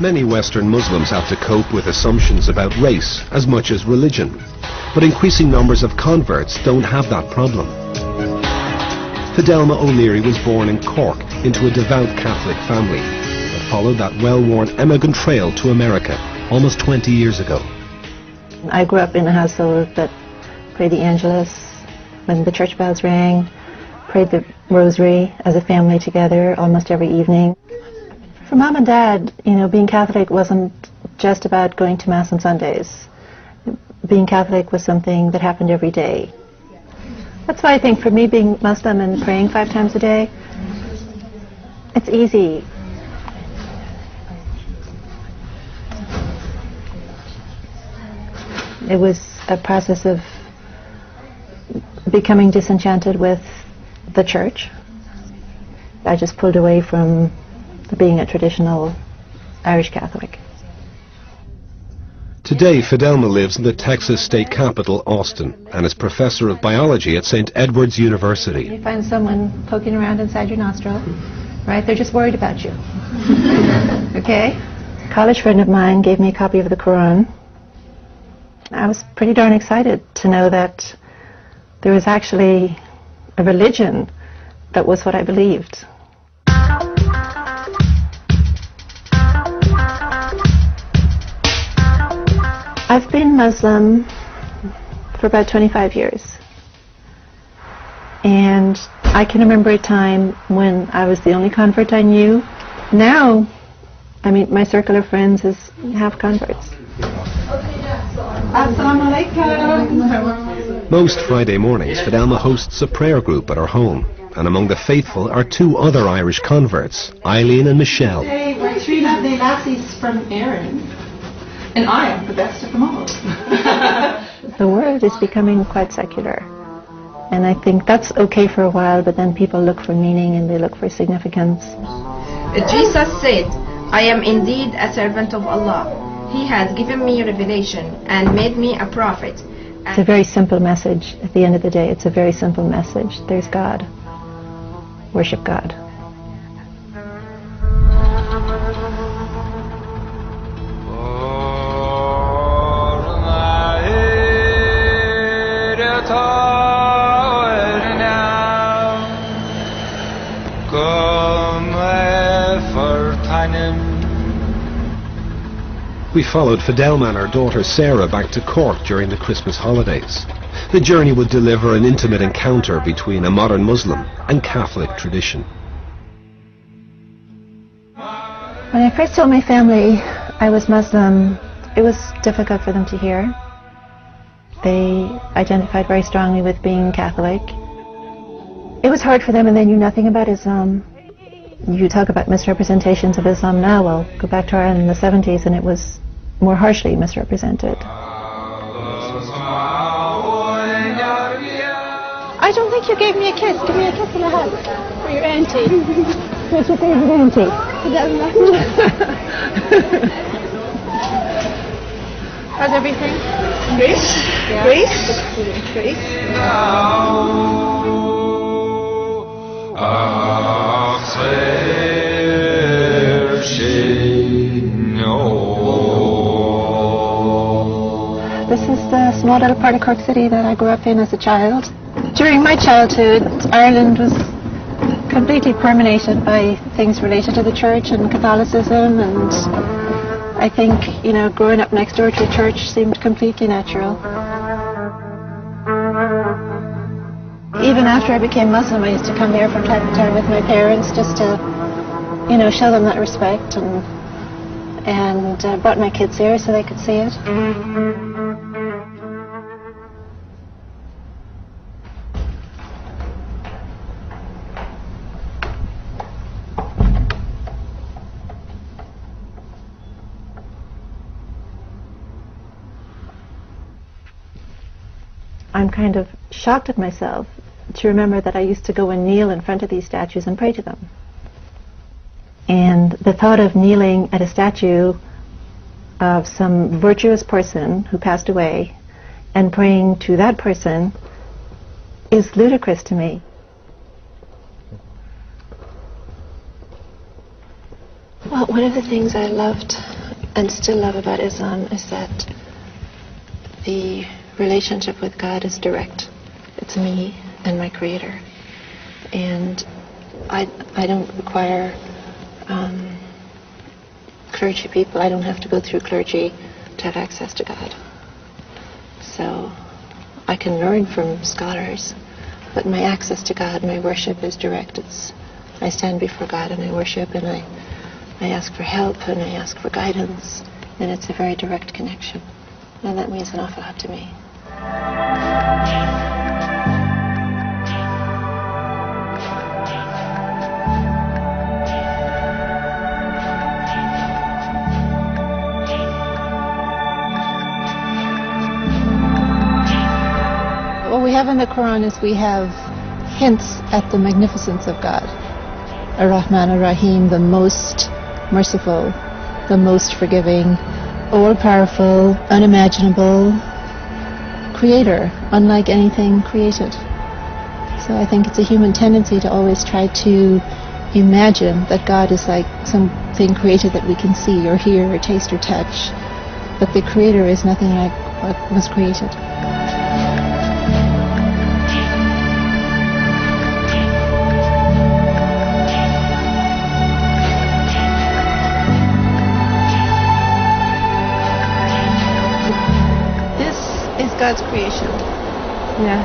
Many Western Muslims have to cope with assumptions about race as much as religion, but increasing numbers of converts don't have that problem. Fidelma O'Leary was born in Cork into a devout Catholic family, but followed that well-worn emigrant trail to America almost 20 years ago. I grew up in a household that prayed the Angelus when the church bells rang, prayed the rosary as a family together almost every evening. For Mom and Dad, you know, being Catholic wasn't just about going to Mass on Sundays. Being Catholic was something that happened every day. That's why I think for me, being Muslim and praying 5 times a day, it's easy. It was a process of becoming disenchanted with the church. I just pulled away from being a traditional Irish Catholic. Today, Fidelma lives in the Texas state capital, Austin, and is professor of biology at St. Edward's University. You find someone poking around inside your nostril, right? They're just worried about you. Okay? A college friend of mine gave me a copy of the Quran. I was pretty darn excited to know that there was actually a religion that was what I believed. I've been Muslim for about 25 years. And I can remember a time when I was the only convert I knew. Now, I mean, my circle of friends is half converts. Most Friday mornings, Fidelma hosts a prayer group at her home, and among the faithful are 2 other Irish converts, Eileen and Michelle. Hey, we're 3 lovely lassies from Erin, and I am the best of them all. The world is becoming quite secular, and I think that's okay for a while, but then people look for meaning and they look for significance. Jesus said, "I am indeed a servant of Allah. He has given me revelation and made me a prophet." It's a very simple message. At the end of the day, it's a very simple message. There's God. Worship God. We followed Fidelma and her daughter Sarah back to Cork during the Christmas holidays. The journey would deliver an intimate encounter between a modern Muslim and Catholic tradition. When I first told my family I was Muslim, it was difficult for them to hear. They identified very strongly with being Catholic. It was hard for them, and they knew nothing about Islam. You talk about misrepresentations of Islam now, well, go back to Ireland in the 70s and it was more harshly misrepresented. I don't think you gave me a kiss. Give me a kiss and a hug. For your auntie. What's your favorite auntie? How's everything? Great. Yeah. Great. Great. This is the small little part of Cork City that I grew up in as a child. During my childhood, Ireland was completely permeated by things related to the church and Catholicism, and I think, you know, growing up next door to a church seemed completely natural. Even after I became Muslim, I used to come here from time to time with my parents just to, you know, show them that respect, and brought my kids here so they could see it. I'm kind of shocked at myself to remember that I used to go and kneel in front of these statues and pray to them. And the thought of kneeling at a statue of some virtuous person who passed away and praying to that person is ludicrous to me. Well, one of the things I loved and still love about Islam is that the relationship with God is direct. It's me and my Creator. And I don't require clergy people. I don't have to go through clergy to have access to God. So I can learn from scholars, but my access to God, my worship is direct. I stand before God and I worship, and I ask for help and I ask for guidance, and it's a very direct connection. And that means an awful lot to me. What we have in the Quran is we have hints at the magnificence of God. Ar-Rahman Ar-Rahim, the most merciful, the most forgiving, all-powerful, unimaginable creator, unlike anything created. So I think it's a human tendency to always try to imagine that God is like something created that we can see or hear or taste or touch. But the creator is nothing like what was created. God's creation. Yeah.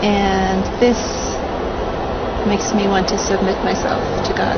And this makes me want to submit myself to God.